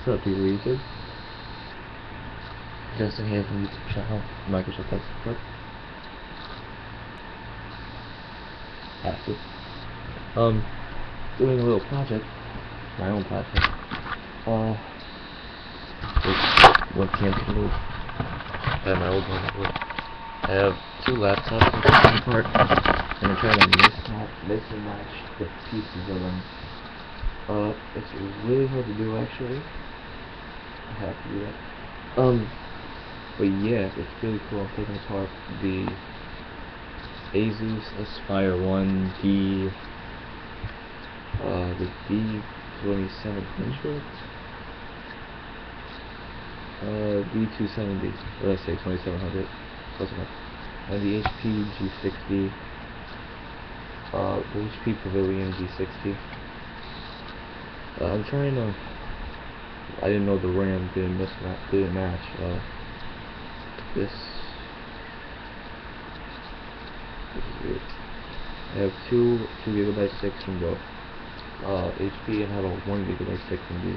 What's up, people? YouTube? Justin here from YouTube channel, Microsoft Tech Support. Active. Doing a little project, my own project. Webcam can move. I have my old one. I have two laptops in apart, and I'm trying to mix and match the pieces of them. It's really hard to do, actually. I have to do that. But yeah, it's really cool. I'm taking apart the Asus Aspire 1 the D2700, D270, what did I say, 2700, close enough, and the HP G60, the HP Pavilion G60. I'm trying to, I didn't know the RAM didn't match, this is weird. I have 2 GB sticks from both HP, and I have a 1 GB stick from the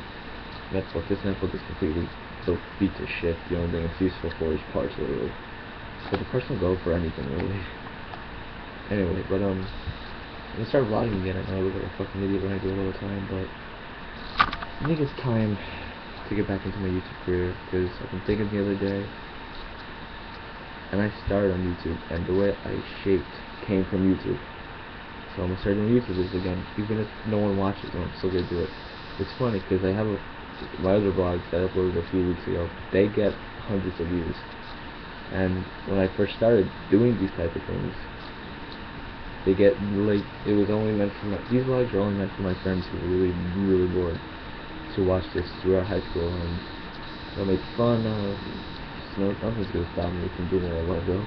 netbook. This netbook is completely beat to shit. The only thing it's useful for is parts, literally. But the parts don't go for anything, really. Anyway, but I'm gonna start vlogging again. I know I look like a fucking idiot when I do it all the time, but I think it's time to get back into my YouTube career, because I've been thinking the other day, and I started on YouTube, and the way I shaped came from YouTube. So I'm gonna start doing YouTubers again, even if no one watches them. I'm still gonna do it. It's funny because I have my other vlogs that I uploaded a few weeks ago. They get hundreds of views, and when I first started doing these type of things, they get like it was only meant for these vlogs are only meant for my friends who were really bored to watch this throughout high school, and they'll make fun of. Nothing's gonna stop me from doing what I want to do.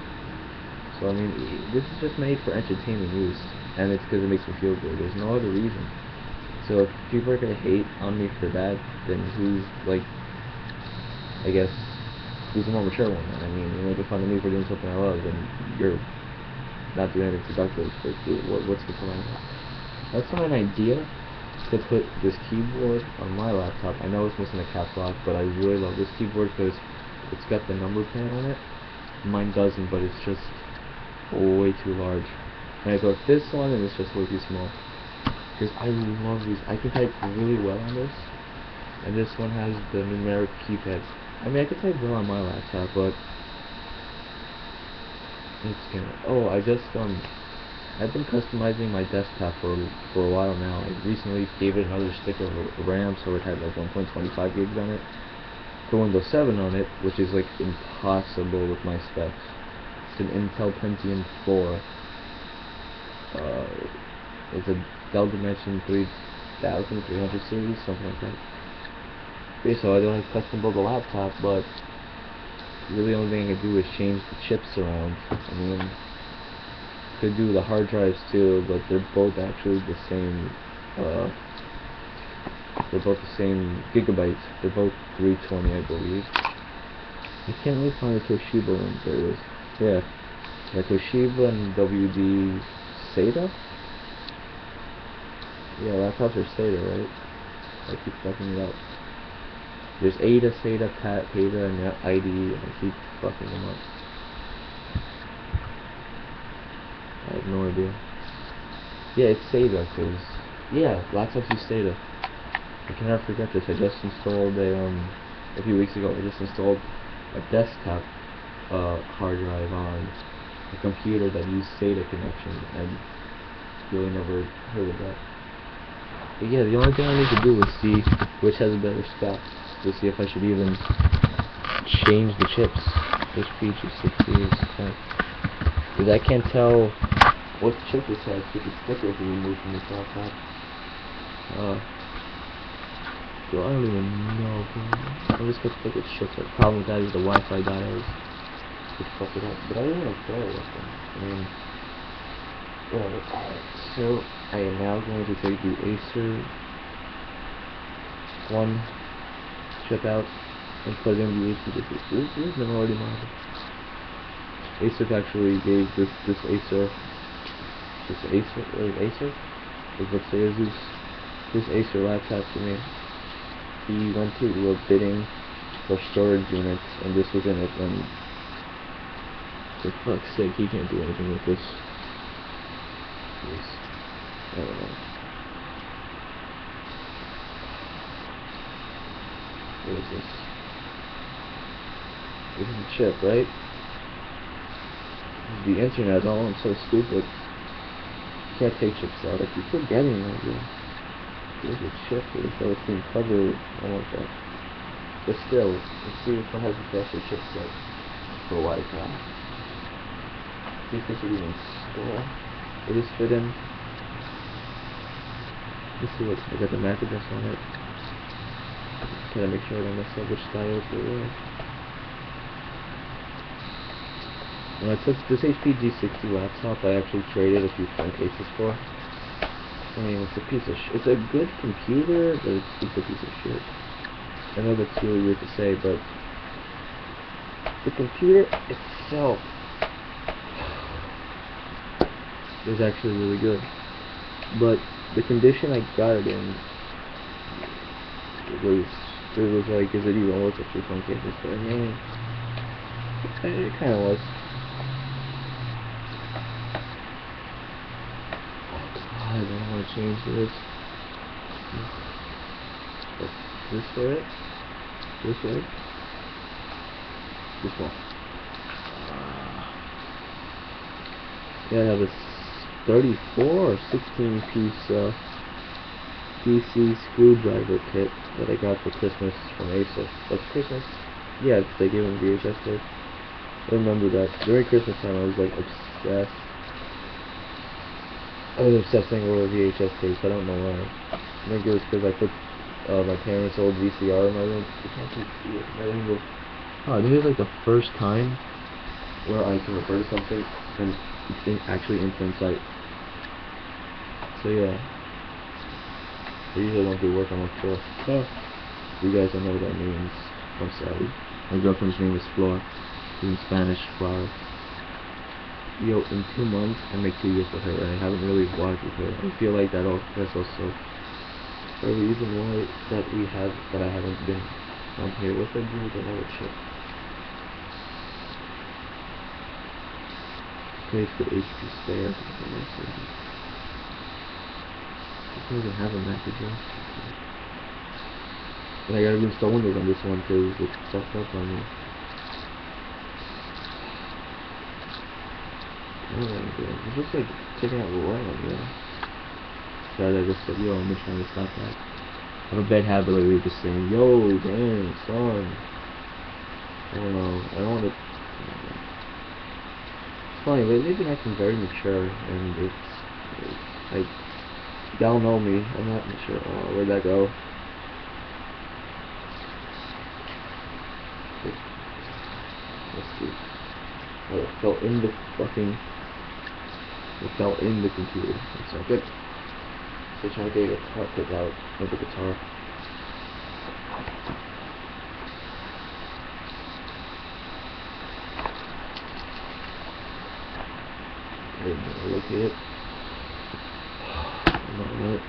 So I mean, this is just made for entertainment use, and it's because it makes me feel good. There's no other reason. So if people are gonna hate on me for that, then who's like, I guess, who's the more mature one? I mean, you're making fun of me for doing something I love, and you're not doing anything productive. What's the point? That's not an idea to put this keyboard on my laptop. I know it's missing a caps lock, but I really love this keyboard because it's got the number pad on it. Mine doesn't, but it's just way too large. And I got this one, and it's just way too small. Because I love these. I can type really well on this, and this one has the numeric keypad. I mean, I can type well on my laptop, but it's gonna. Oh, I've been customizing my desktop for a while now. I recently gave it another stick of RAM, so it had like 1.25 gigs on it. Put Windows 7 on it, which is like impossible with my specs. It's an Intel Pentium 4. It's a Dell Dimension 3300 series, something like that. Okay, so I don't have custom build a laptop, but really the only thing I can do is change the chips around. I mean, could do the hard drives too, but they're both actually the same. They're both the same gigabytes. They're both 320, I believe. I can't really find the Toshiba one. There it is. Yeah, Toshiba and WD SATA. Yeah, laptops are SATA, right? I keep fucking it up. There's ATA, SATA, PATA, and ID. I keep fucking them up. I have no idea. Yeah, it's SATA, cause yeah, laptops use SATA. I can never forget this. I just installed a few weeks ago. I just installed a desktop hard drive on a computer that used SATA connection, and really never heard of that. But yeah, the only thing I need to do is see which has a better spec, to see if I should even change the chips. HP G60 is because I can't tell what chip this has because the sticker is removed from this laptop. So I don't even know. I'm just gonna look at shit. The problem with that is the Wi-Fi dials could fuck it up. But I don't want to play with them. I mean, alright. So I am now going to take the Acer one chip out and plug in the HP. This is an already model. Acer actually gave this Acer. Let's say Asus, this Acer laptop to me. he went to a bidding for storage units, and this was in it, and for fuck's sake, he can't do anything with this. Jeez. I don't know. What is this? This is a chip, right? This is the internet. Oh, I'm so stupid. You can't take chips out. I keep forgetting that. Yeah. There's a chip here, so it's being covered. I don't like that. But still, let's see if it has a better chipset for Wi-Fi. See if this would even store. Will this fit in? Let's see what I got the MAC address on it. Gotta make sure I don't mess up which styles they were. When I took this HP G60 laptop, I actually traded a few phone cases for. I mean, it's a piece of it's a good computer, but it's a piece of shit. I know that's really weird to say, but the computer itself is actually really good. But the condition I got it in, it was like, is it even worth it for phone cases? But I mean, it kind of was. I don't want to change this. This for it? This way? This one. Yeah, I have a 34 or 16 piece DC screwdriver kit that I got for Christmas from Acer. Like Christmas? Yeah, they gave me VHS tape. I remember that. During Christmas time I was like obsessed. I was obsessing over VHS tapes. I don't know why. I think it was because I put my parents' old VCR in my room. You can't see it. My room goes. Oh, this is like the first time where I can refer to something and it's actually in plain sight. So yeah. I usually don't do work on my floor. Huh. You guys don't know what that means. I'm sorry. My girlfriend's name is Flor. In Spanish, flower. Yo, in 2 months, I make 2 years with her, and I haven't really walked with her. I feel like that's also a reason why that I haven't been on here. What's I do with another chip? Place the HP spare. This doesn't even have a MAC address. And I gotta install Windows on this one because it's fucked up on me. It's just like taking out RAM, yeah. Sorry, I just said, yo, I'm just trying to stop that. I have a bad habit lately of just saying, yo, damn, son. I don't know, I don't want to. It's funny, lately they've been acting very mature, and it's like, y'all know me, I'm not mature. Oh, where'd that go? Let's see. Oh, it fell in the fucking. It fell in the computer. It's not good. So trying to get a guitar pick out of the guitar. Okay, I'll locate it. I'm not right.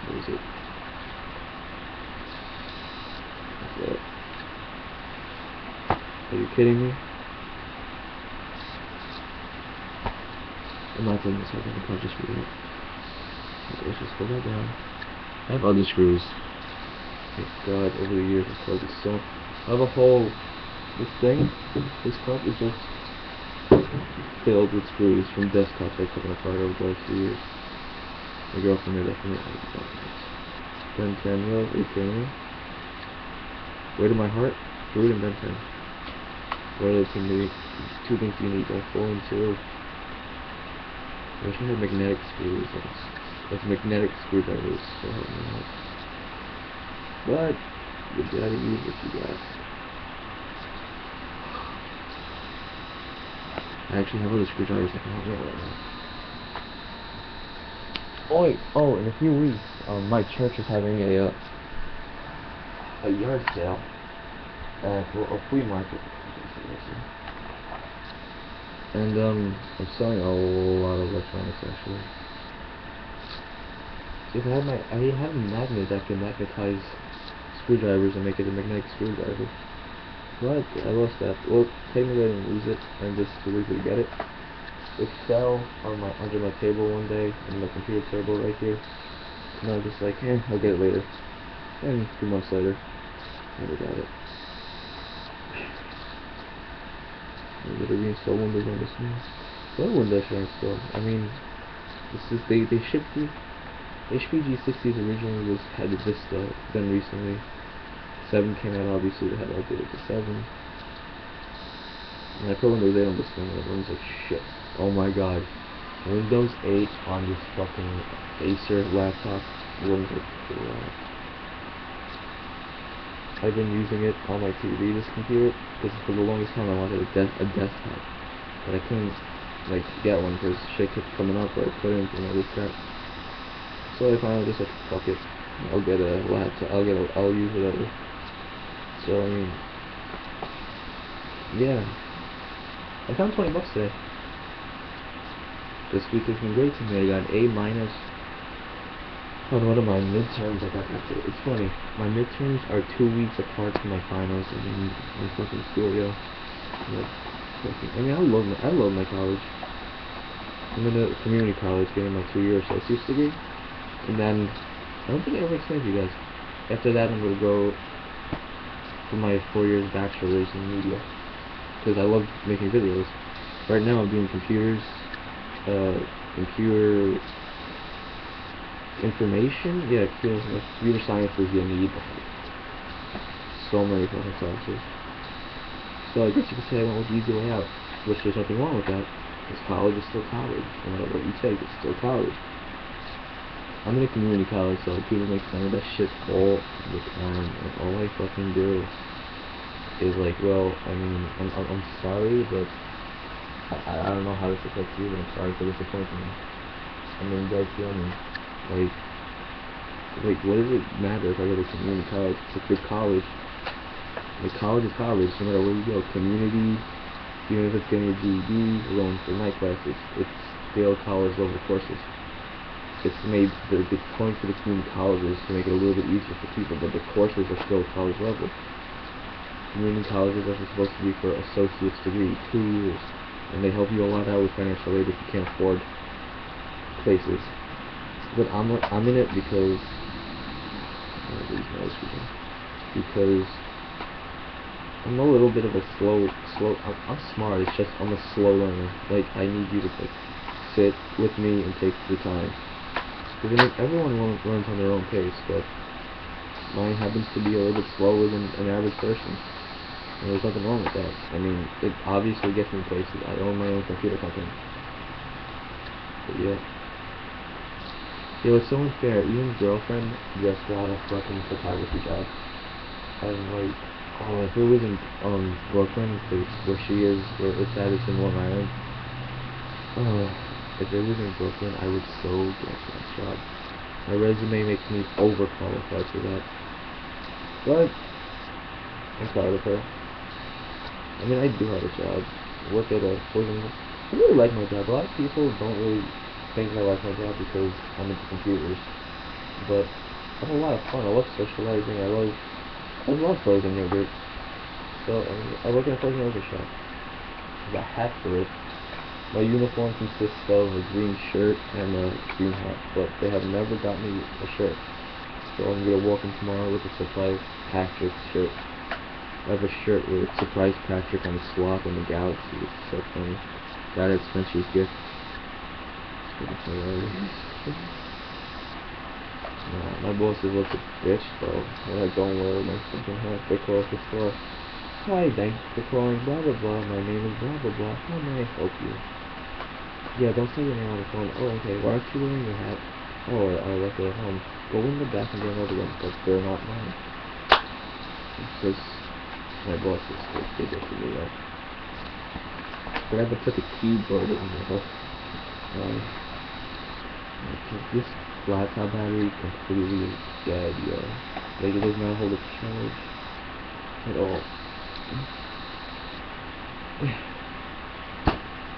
Where is it? That's it. Are you kidding me? I'm not doing this, I think I'll just read it. Okay, let's just pull that down. I have other screws. Thank God, over the years I've probably so. I have a whole. This cup is just filled with screws from desktops I've taken apart over the last few years. My girlfriend made that for me. Ben 10, yo, are you kidding me? Way to my heart, food and Ben 10. What are the two things you need? Don't fall into. I wish I had magnetic screws. Like magnetic screwdrivers. So but you gotta use what you got. I actually have other screwdrivers that can help me out right now. Oh, in a few weeks, my church is having a yard sale at a flea market. And I'm selling a lot of electronics actually. See, if I have a magnet that can magnetize screwdrivers and make it a magnetic screwdriver. But I lost that. Well, technically I didn't lose it. I just too lazy to get it. It fell on under my table one day, on my computer table right here. And I was just like, I'll get it later. And 2 months later, never got it. I literally reinstall Windows on this one. What Windows should I install? I mean, this is they shipped the HP G60s originally had the Vista. Then recently, 7 came out. Obviously, they had to update it to 7. And I put Windows 8 on this one, and it runs like shit. Oh my god, Windows 8 on this fucking Acer laptop runs like crap. I've been using it on my TV, this computer, because for the longest time I wanted a desktop, but I couldn't like get one because shit kept coming up where I couldn't, this crap. So I finally just said, fuck it, I'll get a laptop, I'll use whatever. So I mean, yeah, I found 20 bucks today. This week has been great to me. I got A minus on one of my midterms. It's funny. My midterms are 2 weeks apart from my finals. I'm fucking school, yo. I mean, I love my college. I'm in a community college getting my 2-year associate's degree. And then, I don't think I ever explained to you guys. After that, I'm going to go for my 4 years bachelor's in media. Because I love making videos. Right now, I'm doing computer information. Yeah, computer sciences. You need so many fucking classes. So I guess you could say I went with the easy way out, which there's nothing wrong with that, because college is still college. No matter what you take, it's still college. I'm in a community college, so people make fun of that shit all the time, and all I fucking do is like, well, I mean, I'm sorry, but I don't know how this affects you, but I'm sorry for disappointing you. I mean, you guys feel me? Like, what does it matter if I go to community college? It's a good college. Like, college is college, no matter where you go. Community, even if it's getting a GED, or going for night classes, it's still college level courses. It's made, the point for the community colleges to make it a little bit easier for people, but the courses are still college level. Community colleges are supposed to be for associate's degree, 2 years. And they help you a lot out with financial aid if you can't afford places. But I'm in it because I'm a little bit of a slow. I'm smart. It's just I'm a slow learner. Like, I need you to sit with me and take the time. Because I mean, everyone learns on their own pace, but mine happens to be a little bit slower than an average person. And there's nothing wrong with that. I mean, it obviously gets me places. I own my own computer company. But yeah. Yo, it's so unfair. Ian's girlfriend just got a fucking photography job. And like, oh, if it was in Brooklyn, where she is, where it's at, it's in Long Island. If it was in Brooklyn, I would so get that job. My resume makes me overqualified for that. But I'm proud of her. I mean, I do have a job. I work at a prison. I really like my job. A lot of people don't really think I like my job because I'm into computers. But I have a lot of fun. I love socializing. I love frozen yogurt. So I work in a frozen yogurt shop. I got a hat for it. My uniform consists of a green shirt and a green hat, but they have never got me a shirt. So I'm gonna walk in tomorrow with a surprise Patrick shirt. I have a shirt with surprise Patrick on the slot in the galaxy. It's so funny. Got it, Spencer's gift. My boss is a bitch, though. Don't wear my fucking hat. They call at the store. Hi, thanks for calling blah blah blah. My name is blah blah blah. How may I help you? Yeah, don't say your name on the phone. Oh, okay. Why aren't you wearing your hat? Oh, I left it at home. Go in the back and get another one, but they're not mine. It's just my boss is ridiculous, though. But I have to put the keyboard in there. This laptop battery completely dead, yo. Like, it does not hold a charge at all.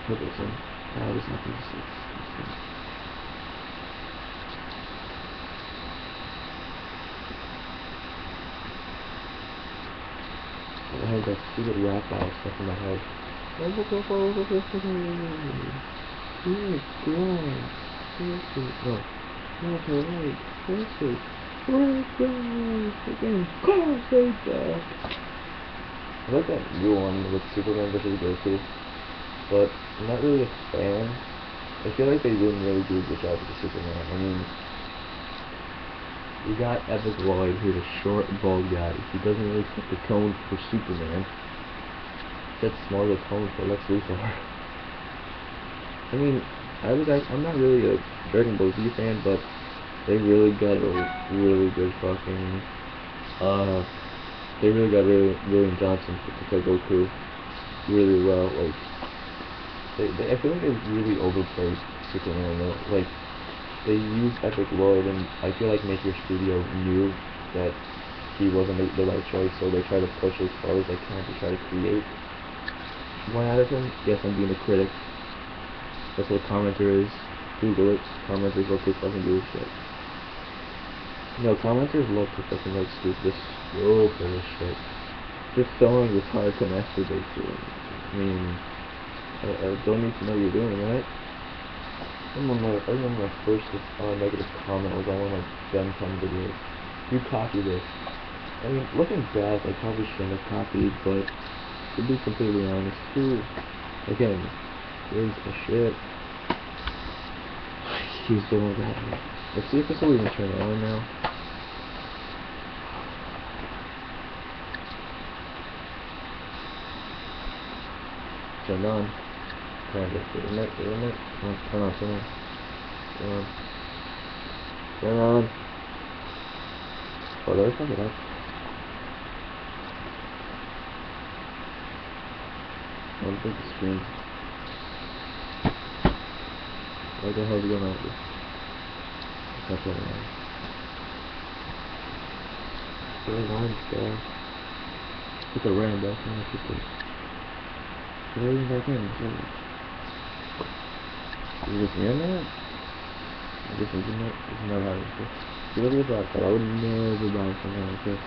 Put this in. This happens. I had that stupid rap battle stuff in my head. Oh my god. No. Not alright. Perfect. Again. I like that new one with Superman vs. Goku, but I'm not really a fan. I feel like they didn't really do a good job with the Superman. I mean, we got Epic Lloyd, who's a short, bald guy. He doesn't really set the tone for Superman. Sets more of the tone for Lex Luthor. I mean, I'm not really a Dragon Ball Z fan, but they really got a really good fucking, they really got William Johnson to play Goku really well. Like, I feel like they really overplayed Superman though. Like, they used Epic Lloyd, and I feel like Maker Studio knew that he wasn't the right choice, so they try to push as far as they can to try to create one out of him. Yes, I'm being a critic. That's what a commenter is. Google it. Commenters love to fucking do this shit. No, commenters love to fucking like scoop this so for this shit. Just someone with hard to masturbate to. I mean, I don't need to know you're doing that. I remember my first negative comment was on one of Ben 10 videos. You copied it. I mean, looking back, I probably shouldn't have copied, but to be completely honest, too, again, here's the shit. He's doing that. Let's see if this will even turn on now. Turn on. Wait a minute. Turn on. Oh, there's something else. I'll take the screen. What the hell is going on with this? What's going on? What's going on, guys? Put the RAM back in. Put everything back in. Is this the internet? Is this internet? This is not how this is. See, look at this laptop. I would never buy something like this.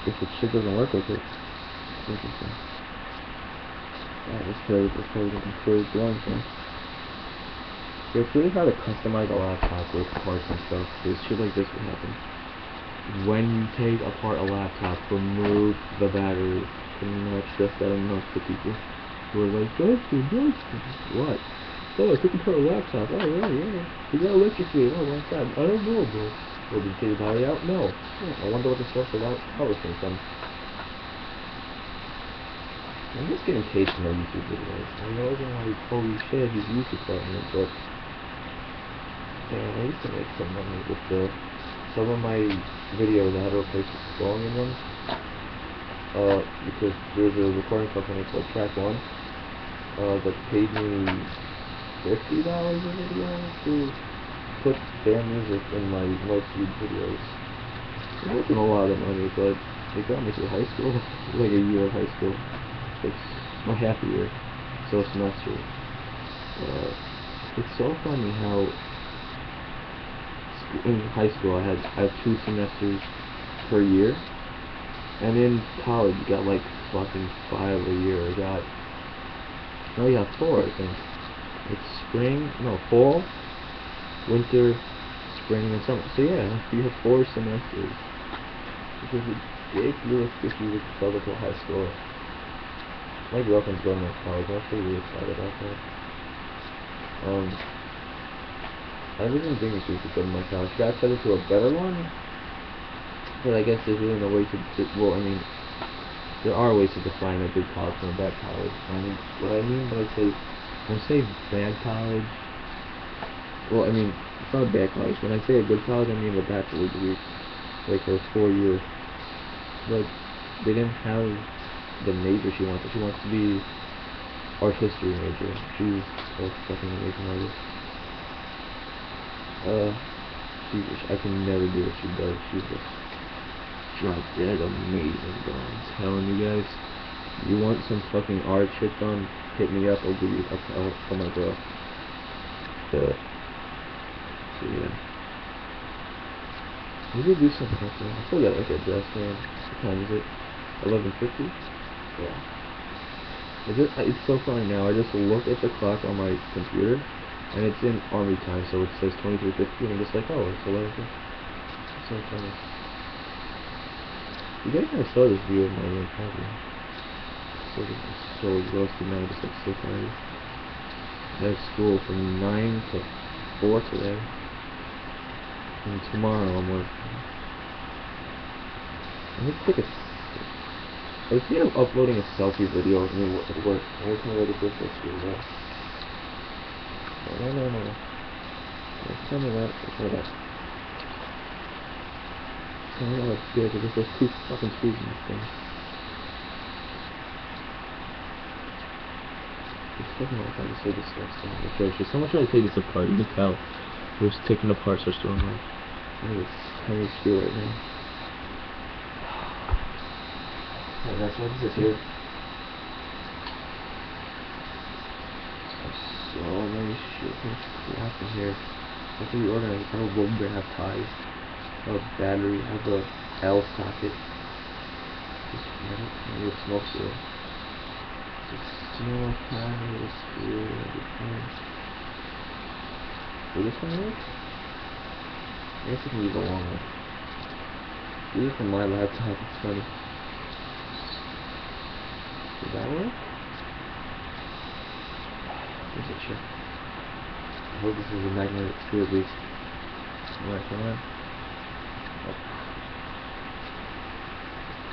If the shit doesn't work with it. It's interesting. Yeah, this code is pretty blunt, huh? It's really hard to customize a laptop with parts and stuff, because shit like this would happen. When you take apart a laptop, remove the battery. And not stress that enough to people who are like, Dustin, what? Oh, I took apart a laptop. Oh, yeah. You got electrocuted. Oh, my God. I don't know, bro. Well, did you take the battery out? No. I wonder what the source of that power came from. I'm just getting paid for my YouTube videos. I'm realizing like, holy shit, he's YouTube starting it, but man, I used to make some money with some of my videos. I had to replace the song in them. Because there's a recording company called Track One that paid me $50 a video to put their music in my most viewed videos. It wasn't a lot of money, but it got me through high school, like a year of high school. It's my half a year, so a semester. It's so funny how in high school I have 2 semesters per year. And in college, you got like fucking 5 a year. You got 4, I think. It's fall, winter, spring, and summer. So yeah, you have 4 semesters, which is ridiculous if you were to tell that to high school. My girlfriend's going to college. I'm actually really excited about that. I wasn't thinking she was good in my college. She got accepted to a better one. But I guess there's really no way to, well, I mean, there are ways to define a good college from a bad college. I mean, what I mean when I say bad college, well, I mean, it's not a bad college. When I say a good college, I mean a bachelor's degree, like her 4 years. But they didn't have the major she wanted. She wants to be art history major. She's a fucking amazing artist. I can never do what she does. She's just drop dead amazing, bro. I'm telling you guys, you want some fucking art shit done, hit me up, I'll give you, I'll tell my girl. So yeah. Maybe do something else. I still got like a dress, man. What time is it? 11:50? Yeah. It's so funny now. I just look at the clock on my computer, and it's in army time, so it says 23:50, and I'm just like, oh, it's 11:50. So funny. You guys never saw this view of my room, probably. So exhausted now, just like so tired. I have school from 9 to 4 today, and tomorrow I'm working. I need to take a. I was thinking of uploading a selfie video of me at work. I was going to let it go for school, though. No. Don't tell me that. Hold up. I don't know what to do, because there's two fucking screws in this thing. It's fucking all time so disgusting. It's atrocious. How much should I take this apart? You can tell. It was taken apart so strongly. I think it's tiny screw right now. Oh, that's what is this here? So many shit, crap in here. That's what we organize. I have a Webcam, have ties, I have a battery, I have a L socket. Maybe a smoke screw. Small tiny little screw and everything. Will this one work? I guess I can use a long one. Use it from my laptop, it's funny. Does that work? Let's check. I hope this is a magnetic screw at least. Alright, come on.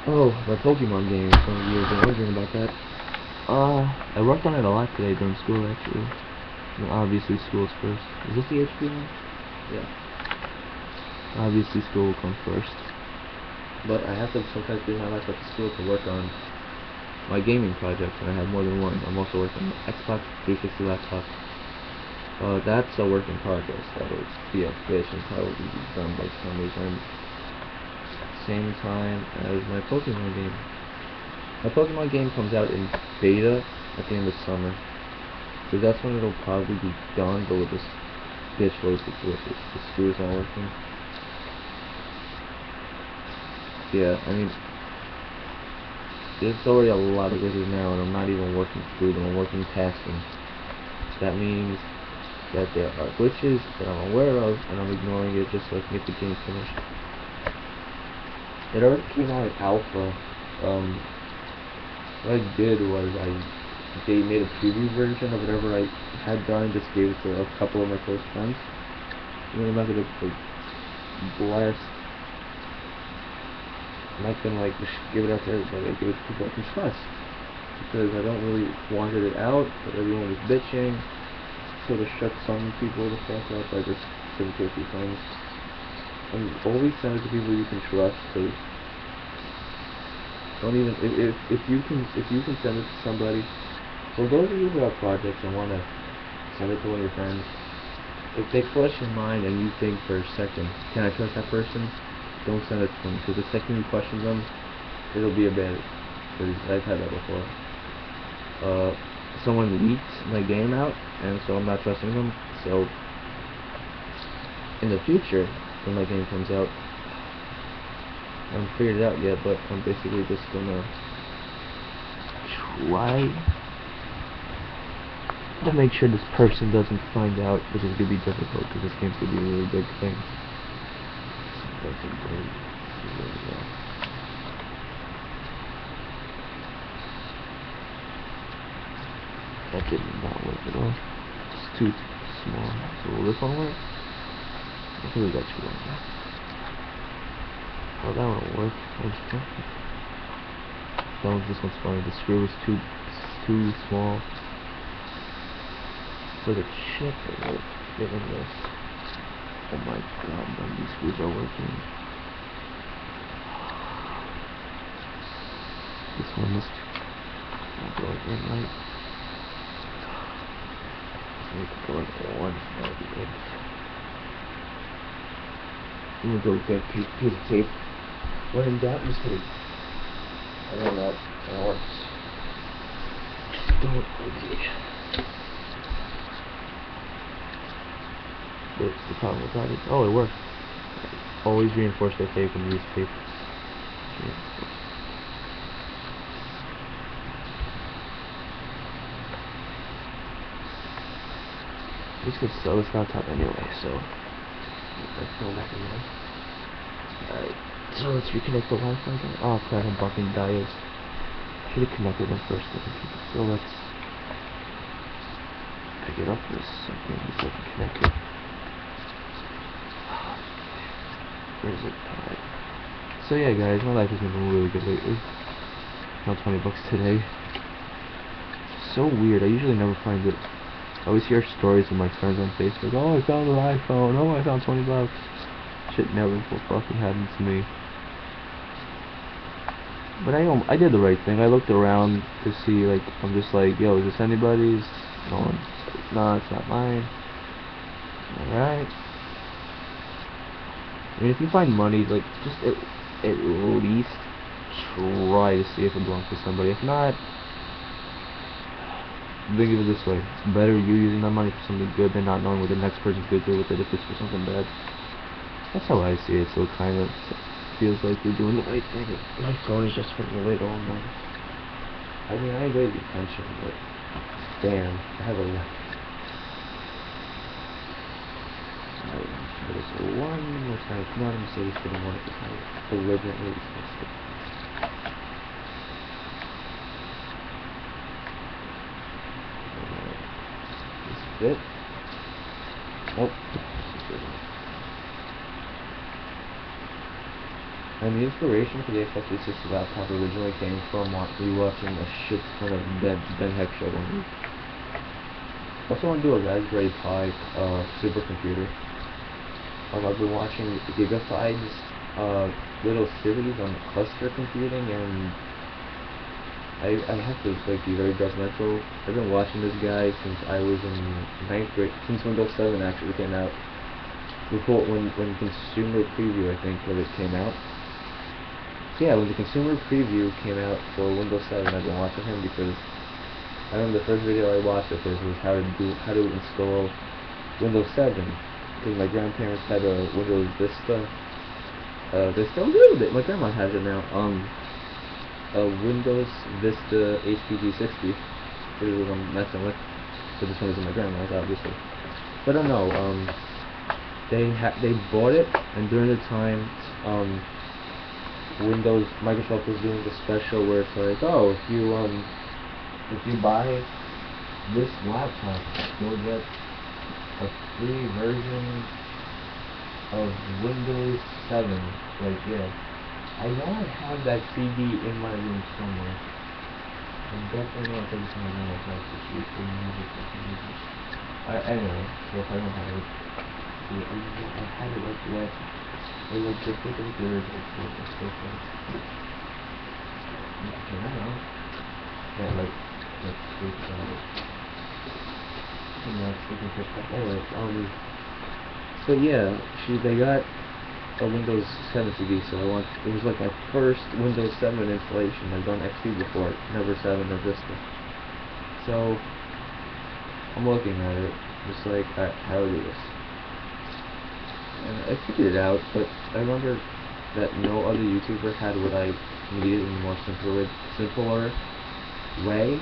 Oh, my Pokemon game. Some of you have been wondering about that. I worked on it a lot today during school, actually. And obviously, school's first. Is this the HP one? Yeah. Obviously, school will come first. But I have to sometimes bring my laptop to school to work on my gaming projects, and I have more than one. I'm also working on the Xbox 360 laptop. That's a work in progress. That'll be a bitch and probably be done by summer time. Same time as my Pokemon game. My Pokemon game comes out in beta at the end of summer, because that's when it'll probably be done, but with this bitch with the screws not working. Yeah, I mean, there's already a lot of glitches now, and I'm not even working through them. I'm working past them. That means that there are glitches that I'm aware of, and I'm ignoring it just so I can get the game finished. It already came out in alpha. What I did was they made a preview version of whatever I had done and just gave it to a couple of my close friends. And then I'm not gonna blast. I'm not gonna just give it out to everybody. I give it to people I can trust, because I don't really wanted it out, but everyone was bitching. So to shut some people the fuck up, I just sent it to a few friends. And always send it to people you can trust, because don't even if you can send it to somebody. For those of you who have projects and want to send it to one of your friends, if they flush your mind and you think for a second, can I trust that person? Don't send it to them, because the second you question them, it'll be a bad. Because I've had that before. Someone leaked my game out, and so I'm not trusting them. So in the future, when my game comes out, I haven't figured it out yet, but I'm basically just gonna try to make sure this person doesn't find out, which is gonna be difficult because this game could be a really big thing. That's a great. That did not work at all. It's too small. So will this one work? I think we got two on there. Oh, that one will work. This one's fine. The screw is too small for the chip that will fit in this. Oh my god, none of these screws are working. This one must not going in right. I need to go in one. That would be it. I'm gonna go get a piece of tape. When in doubt, use tape. I know that works. Don't okay. What's the problem with that? Oh, it worked. always reinforce their tape and use tape. It's not time anyway, so let's go back again. Alright, so let's reconnect the Wi-Fi again. Oh crap, I'm bumping diodes. Should have connected them first to the computer. So let's pick it up for a second so I can connect it. Where's it? Alright. So yeah guys, my life has been really good lately. Found 20 bucks today. So weird, I usually never find it. I always hear stories of my friends on Facebook. Oh, I found an iPhone. Oh, I found 20 bucks. Shit never fucking happens to me. But I did the right thing. I looked around to see, like, I'm just like, yo, is this anybody's? No one's like, nah, it's not mine. Alright. I mean, if you find money, like, just at least try to see if it belongs to somebody. If not, think of it this way: it's better you using that money for something good than not knowing what the next person could do with it if it's for something bad. That's how I see it. So it kind of feels like you're doing the right thing. My phone is just for the little one. I mean, I enjoy the attention, but damn, I have a lot. Alright, try this one more time. It's not a Mercedes for the one because I deliberately fixed it. It. Oh. And the inspiration for the X56 laptop originally came from rewatching a shit ton of Ben Heck show one week. Also want to do a Raspberry Pi supercomputer. I've been watching Gigafied's little series on cluster computing, and I have to like be very judgmental. I've been watching this guy since I was in 9th grade, since Windows 7 actually came out. Before when Consumer Preview, I think, when it came out. So yeah, when the Consumer Preview came out for Windows 7, I've been watching him because I remember the first video I watched of his was how to install Windows 7, because my grandparents had a Windows Vista. They still do it. My grandma has it now. A Windows Vista HPG60, which is what I'm messing with, so this one is in my grandma's, obviously. But I don't know, they bought it, and during the time, Microsoft was doing the special where it's like, oh, if you buy this laptop, you'll get a free version of Windows 7, like, yeah. I know I have that CD in my room somewhere. I'm definitely not taking some of my house to shoot in music or something. Anyway, so if I don't have it, I had it like last, or like the second third, or so far. Okay, I don't know. Yeah, like this, anyway, so yeah, they got a Windows 7 CD, so it was like my first Windows 7 installation. I've done XP before, never 7 or Vista. So I'm looking at it, just like, how to do this. And I figured it out, but I remember that no other YouTuber had what I needed in a more simpler way.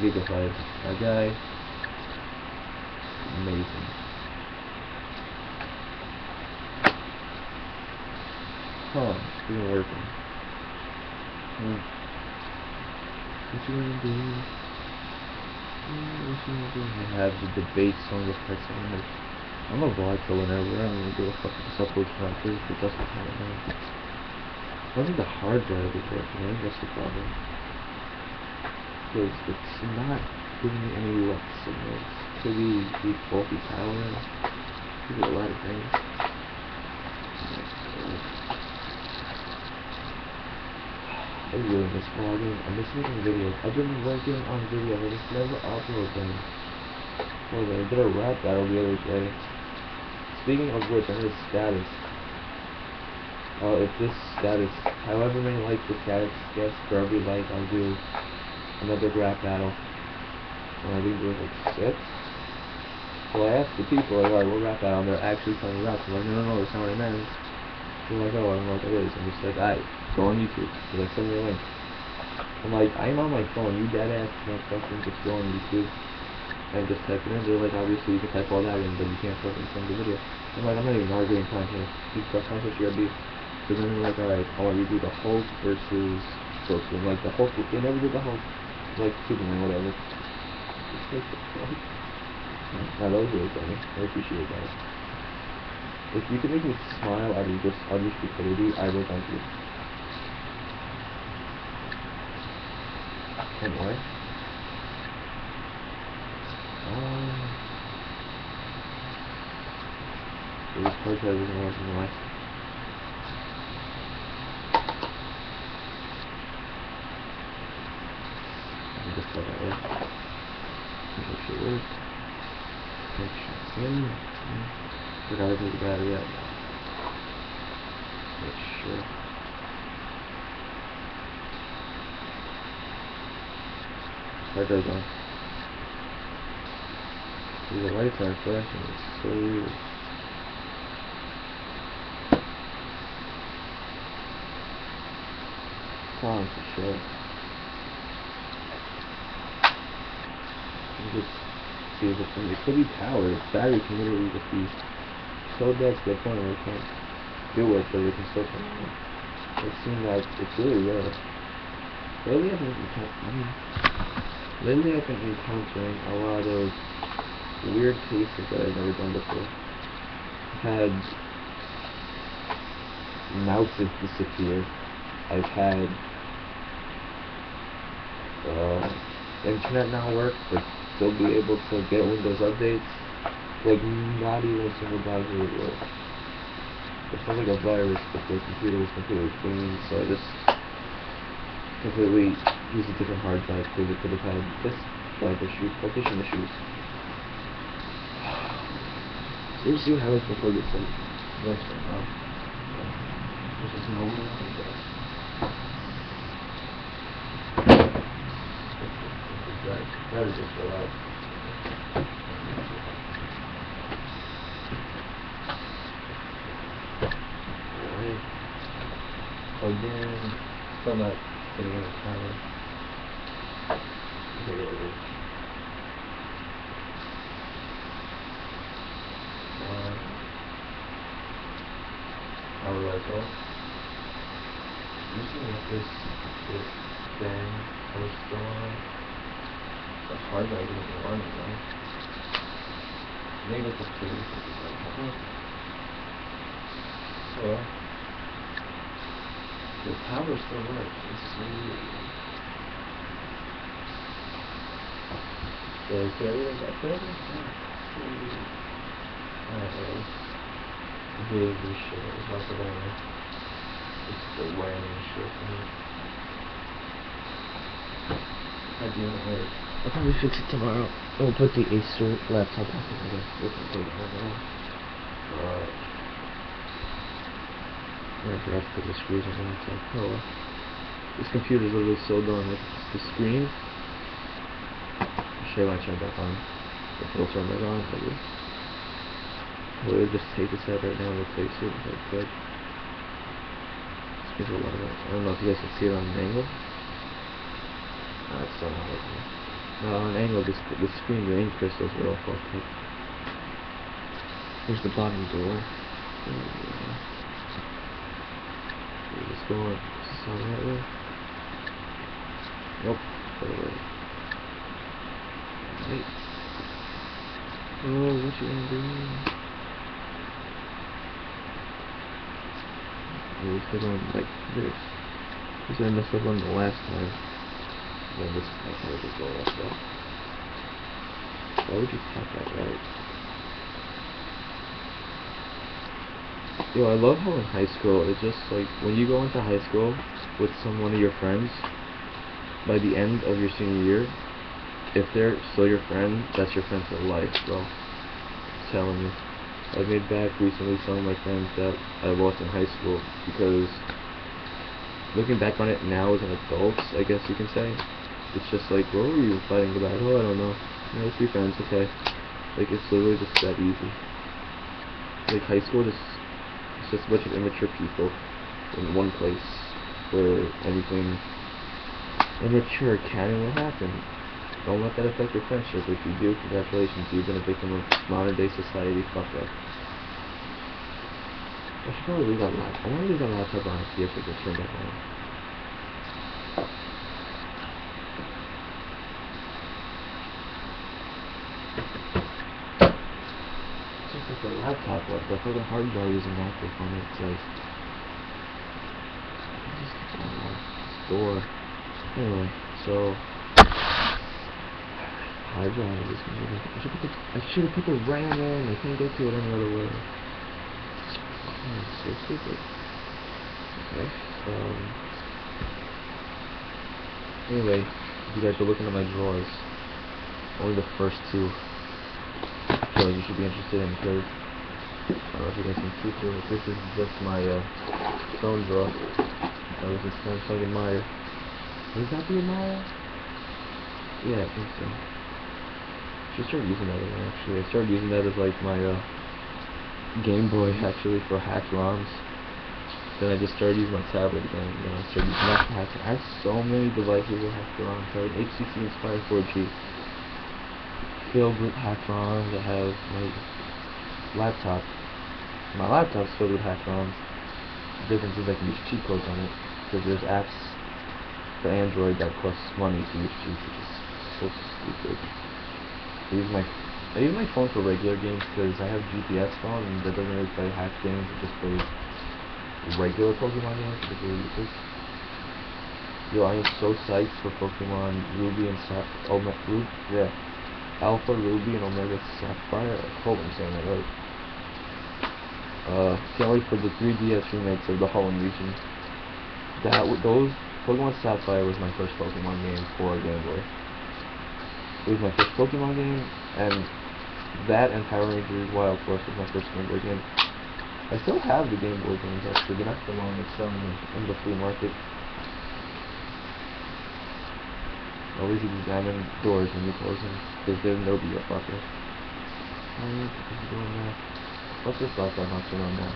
Gigafied, that guy, amazing. Huh, it's even working. What you wanna do? What you wanna do? I have the debate song effects on it. I'm a vlog for whenever. I'm gonna do a fucking upload tracker if it doesn't count now. I think the hard drive is working. I think that's the problem. Because it's not giving me any left signals. Could be faulty power. Could be a lot of things. I really miss vlogging. I miss making videos. I've been working on videos. I just never upload them. Well, I did a rap battle the other day. Speaking of which, I heard status. If this status, however many likes the status gets for every like, I'll do another rap battle. I think it was like 6. So I asked the people, like, alright, what rap battle? And they're actually telling me raps. I'm like, no, that's not what I meant. They're like, oh, I don't know what that is. I'm just like, alright, go on YouTube. They're like, send me a link. I'm like, I'm on my phone. You dead ass can't fucking just go on YouTube and just type it in. They're like, obviously you can type all that in, but you can't fucking send the video. I'm like, I'm not even arguing contest. You got contest, you gotta be. So then they're like, alright, I want you to do the Hulk versus Brooklyn. Like, the Hulk, they never did the Hulk. Like, Superman, whatever. Nah, that was really funny. I appreciate that. If you could make me smile out of this utter stupidity, I will thank you. Anyway. This podcast isn't working well. Just go that way. Make sure it works. Make sure in. Forgot to take the battery out. Make sure. That goes on. See, the lights aren't flashing. It's so weird. On for sure. You just see if it could be power. Its battery can literally just be so dead to the point where it can't do it, but it can still come on. It seems like it's really rare. Lately I've been encountering a lot of weird cases that I've never done before. I've had mouses disappear. I've had internet not work, but still be able to get Windows updates. Like, not even a single browser would work. It's not like a virus, but the computer was completely clean, so I just completely used a different hard drive because it could have had this drive issue, partition issues. So we'll see what happens before it gets like worse right now. There's just no way I guess. That is just so loud. Alright. Plugged in. Still not getting any power. Okay, there it is. Power right off. Usually with this thing, I was still on. The hard drive isn't running though. Maybe it's a pretty like, so the power still works. It's weird. So is everything back there? Alright, really shit. It's not the one. It's the wearing shit for me. I do it later. I'll probably fix it tomorrow. I'll put the Acer laptop back in again. We can take it right now. I forgot to put the screws on the laptop. Oh well. This computer's literally so done. Like, the screen. I'll show you when I turn it back on. If it'll turn back on, maybe. I would just take this out right now and replace it if I could. This gives a lot of it. I don't know if you guys can see it on an angle. It's still not working. No, on an angle, the screen, the ink crystals are all fucked up. Here's the bottom door. Just go on. Is on that way? Nope. Other way. Wait. Oh, what you gonna do? We still on like this. Because I messed up on the last time. Then this is how to go like that. Why would you tap that right? Yo, I love how in high school, it's just like, when you go into high school with one of your friends, by the end of your senior year, if they're still your friend, that's your friend for life, bro. I'm telling you. I made back recently some of my friends that I lost in high school, because looking back on it now as an adult, I guess you can say, it's just like, what were you fighting about? Oh, I don't know. Let's be friends, okay. Like, it's literally just that easy. Like, high school it's just a bunch of immature people in one place where anything immature can and will happen. Don't let that affect your friendship. If you do, congratulations, you've been a victim of modern day society fuck up. I should probably leave that laptop. I want to leave that laptop on and see if it gets turned back on. It's just like the laptop, like the fucking hard drive isn't active on it. It's like, just keep going on this door. Anyway, so hard drive is gonna be. I should have put the RAM in. I can't get to it any other way. Oh, so stupid. Okay. Anyway, if you guys are looking at my drawers, only the first two drawers you should be interested in, because I don't know if you guys can see through it. This is just my phone drawer. That was a Samsung Admire. Is that the Admire? Yeah, I think so. I should start using that again, actually. I started using that as like my Game Boy, actually, for hacked ROMs. Then I just started using my tablet again, and then I started using that for hacking. I have so many devices with hacked ROMs. I have HTC Inspire 4G filled with hacked ROMs. I have my laptop. My laptop's filled with hacked ROMs. The difference is I can use cheat codes on it, because there's apps for Android that cost money to use cheats, which is so stupid. I use my phone for regular games because I have GPS phone and that doesn't really play hacked games. It just plays regular Pokemon games, which is really useless. Yo, I am so psyched for Pokemon Ruby and Sapphire. Alpha Ruby and Omega Sapphire. I hope I'm saying that right. Can't wait for the 3DS remakes of the Holland region. Those Pokemon Sapphire was my first Pokemon game for Game Boy. It was my first Pokemon game, and that and Power Rangers Wild Force was my first Game Boy game. I still have the Game Boy games, actually, but not the one that's selling in the flea market. Always examine doors when you close them, because then they'll be a fucker. What's this laptop not turn on now?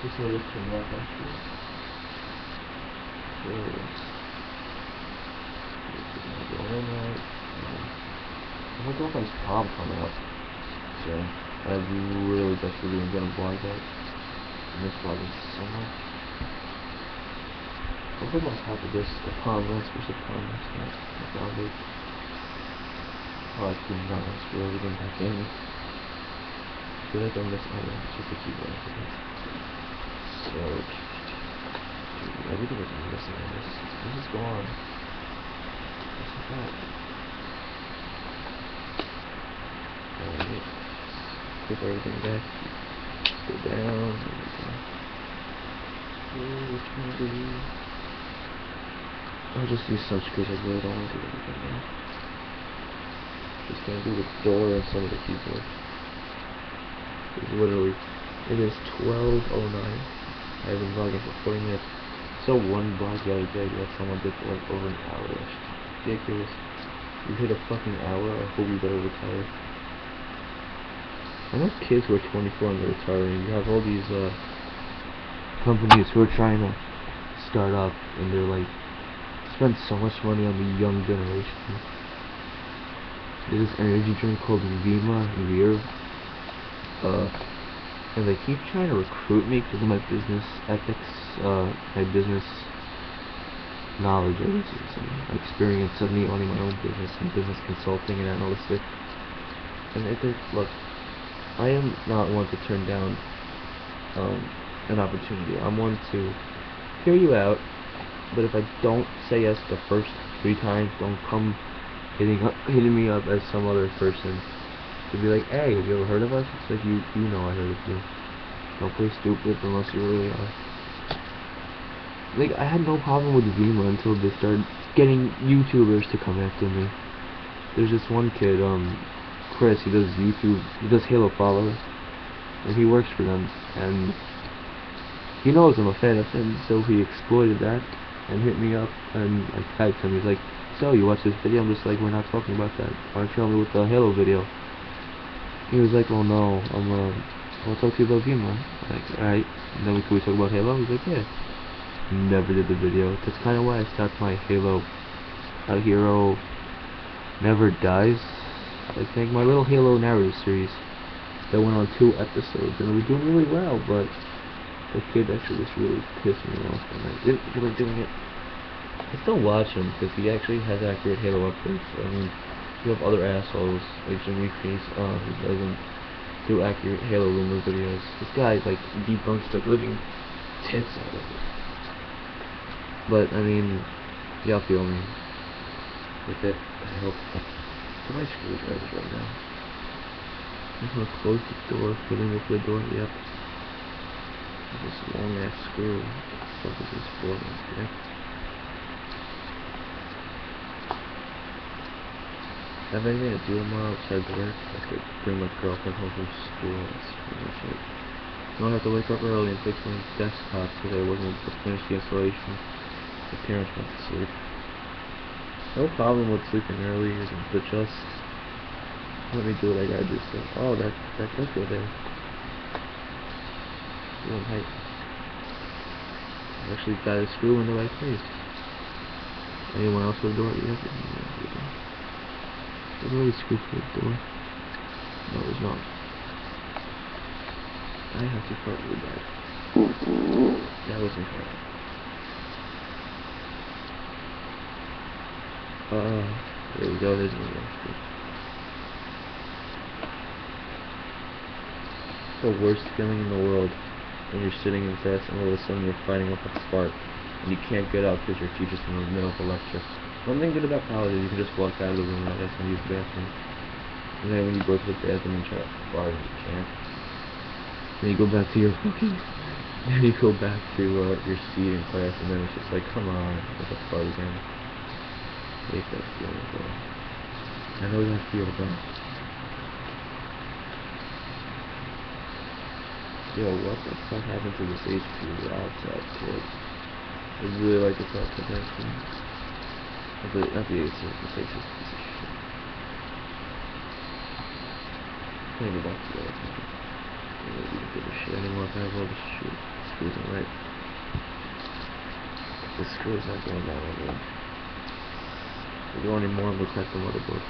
Just let it turn off, actually. I'm my girlfriend's prom coming up soon. I really desperately am gonna vlog that. I miss vlogging so much. I'll put on top of this the prom last night. I found it. Oh, I do not really get back in. I feel like I'm missing it's just a keyboard. So dude, everything is missing on this. What is going on? What's that? Alright. Flip everything back. Just go down. Which one do you? I'll just use some screws. I really don't want to do everything now. Just gonna do the door and some of the keyboard. It's literally, it is 12:09. I've been vlogging for 40 minutes. So one vlog the other day that someone did for like over an hour. That's ridiculous. You hit a fucking hour. I hope you better retire. I know kids who are 24 and they're retiring. You have all these companies who are trying to start up, and they're like spend so much money on the young generation. There's this energy drink called Vima and Veer. And they keep trying to recruit me because of my business ethics, my business knowledge, I guess you could say, my experience of me owning my own business and business consulting and analytics. And look, I am not one to turn down an opportunity. I'm one to hear you out, but if I don't say yes the first 3 times, don't come hitting me up as some other person to be like, hey, have you ever heard of us? It's like, you know I heard of you. Don't play stupid unless you really are. Like, I had no problem with Vima until they started getting YouTubers to come after me. There's this one kid, Chris, he does YouTube, he does Halo Follow, and he works for them, and he knows I'm a fan of him, so he exploited that and hit me up, and I tagged him. He's like, so you watch this video? I'm just like, we're not talking about that. Why don't you help me with the Halo video? He was like, oh no, I'll talk to you about Gima. I'm like, alright. And then can we talk about Halo? He's like, yeah. Never did the video. That's kind of why I stopped my Halo. A Hero Never Dies. I think my little Halo narrative series that went on 2 episodes, and it was doing really well, but the kid actually just really pissed me off, and I didn't feel like doing it. I still watch him because he actually has accurate Halo updates. I mean, you have other assholes like Jimmy Face who doesn't do accurate Halo rumor videos. This guy like debunks the living tits out of it. But I mean, y'all feel me. With it, I hope. What am I screwdrivers right now? I'm gonna close the door, put in with the door. Yep. This long ass screw. What the fuck is this for? Okay. Have anything to do tomorrow besides work? I could bring my girlfriend home from school. That's pretty much it. I don't have to wake up early and fix my desktop because I wasn't able to finish the installation. My parents went to sleep. No problem with sleeping early, but just let me do what I gotta do. So, oh, that does go there. Doing height. I actually got a screw in the right place. Anyone else with a door? Yeah. There's really a screw for the door. No, there's not. I have to fart really bad. That wasn't hard. There we go, there's no more screw. The worst feeling in the world when you're sitting in class and all of a sudden you're fighting up a fart and you can't get out because your teacher's in the middle of a lecture. One thing good about college is you can just walk out of the room and that's when you use the bathroom. And then when you go to the bathroom and try to fart, you can't. Then you go back to your fucking... Then you go back to your seat in class and then it's just like, come on, with a fart again. I hate that feeling, though. I know that feel, though. Yo, what the fuck happened to this HP laptop, kid? I really like this laptop, actually. Not the Asus, this Asus piece of shit. Can't go back to the other one. I don't even give a shit anymore if I have all the shit. Screws in right. The screw is not going down anymore. If you want any more, we'll test the motherboard.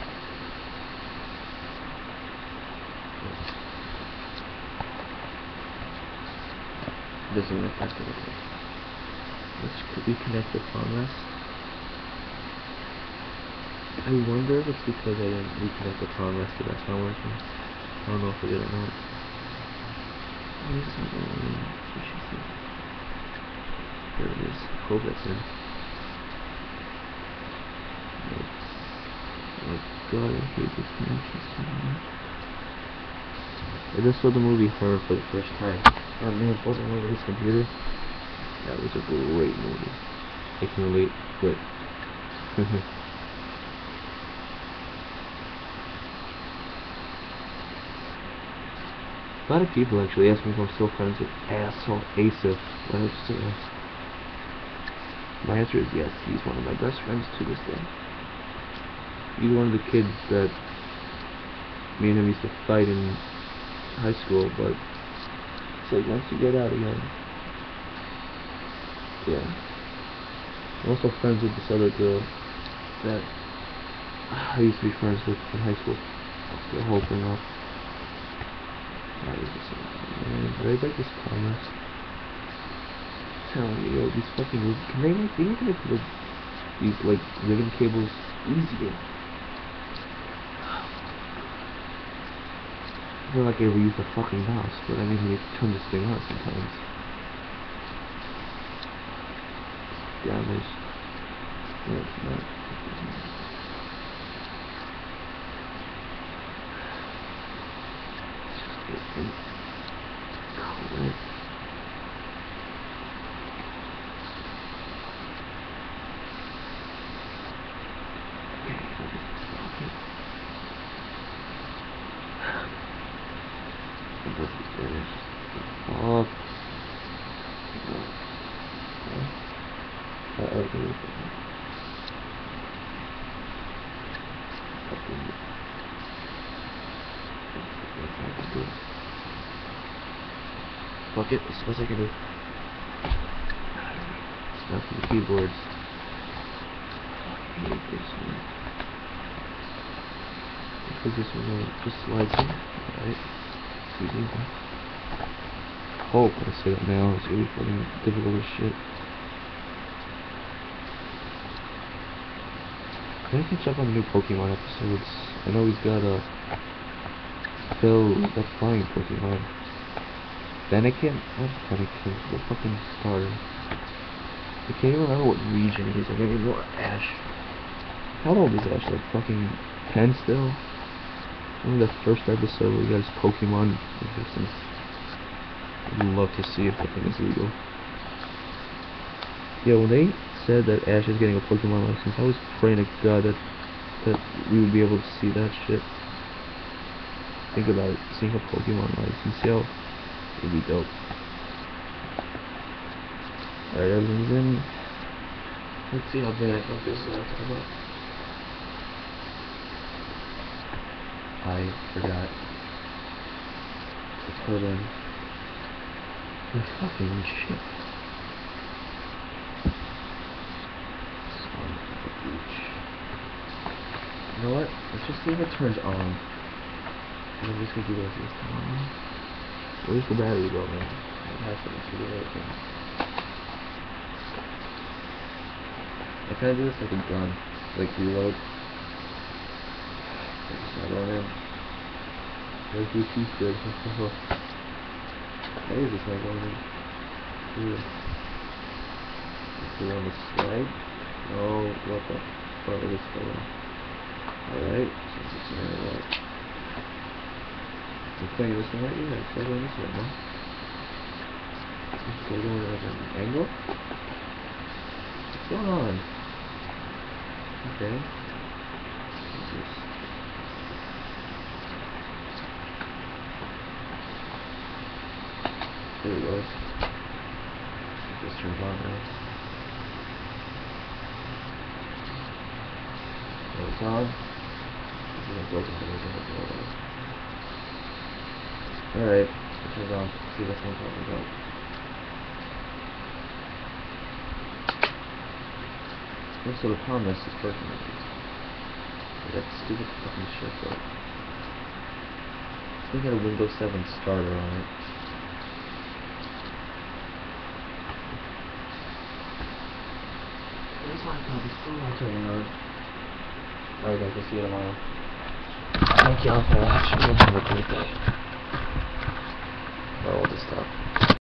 This isn't affecting it. Let's reconnect the palm rest. I wonder if it's because I didn't reconnect the palm rest that that's not working. I don't know if it did or not. There it is. I hope that's in. Oh my god, I hate this connection so much. I just saw the movie Her for the first time. Oh man, wasn't over his computer. That was a great movie. I can relate, but a lot of people actually ask me if I'm still friends with asshole Asif. What I just say? My answer is yes. He's one of my best friends to this day. He's one of the kids that me and him used to fight in high school, but it's like once you get out again, yeah. I'm also friends with this other girl that I used to be friends with in high school. The whole thing off. Did I break this promise? Telling me, yo, these fucking can they make these like ribbon cables easier? I feel like I ever use the fucking mouse, but I mean, you turn this thing on sometimes. Damage. No, it's not. fuck it. This is what I can do. Stuff in the keyboards. I hate this one. Because this one just slides in. Alright. Easy. Hope I say that now. It's really fucking difficult as shit. I gotta catch up on the new Pokemon episodes. I know he's got a Phil, that flying Pokemon. Fennekin? Not Fennekin, the fucking starter. I can't even remember what region it is. I don't even know Ash. How old is Ash? Like fucking 10 still? Remember that first episode where he got his Pokemon existence? I'd love to see if the thing is legal. Yeah, when they said that Ash is getting a Pokemon license, I was praying to God that we would be able to see that shit. Think about it, seeing a Pokemon license, yo, it would be dope. Alright, everything's in. Let's see how big I fuck this up. I forgot to put in the fucking shit. Son of a bitch. You know what? Let's just see if it turns on. And I'm just gonna do this time. Where's the battery go, man? It has to be working. I kinda do this like a gun. Like reload. It's not going in. Where's the piece good? Why is this not going in? Weird. Do you want to slide? No, what the fuck is this going? Alright, so this is what? You're playing this one right? Yeah, it's going this way, huh? It's going like an angle? What's going on? Okay. What's this? There we go. This turns on now. So it's on. Alright, it turns on. Let's see what I'm talking about. So the problem is working with this. That stupid fucking shit though. I think it had a Windows 7 starter on it. This laptop is still not turning on. Alright guys, we'll see you tomorrow. Thank y'all for watching. Have a great day. Or all this stuff.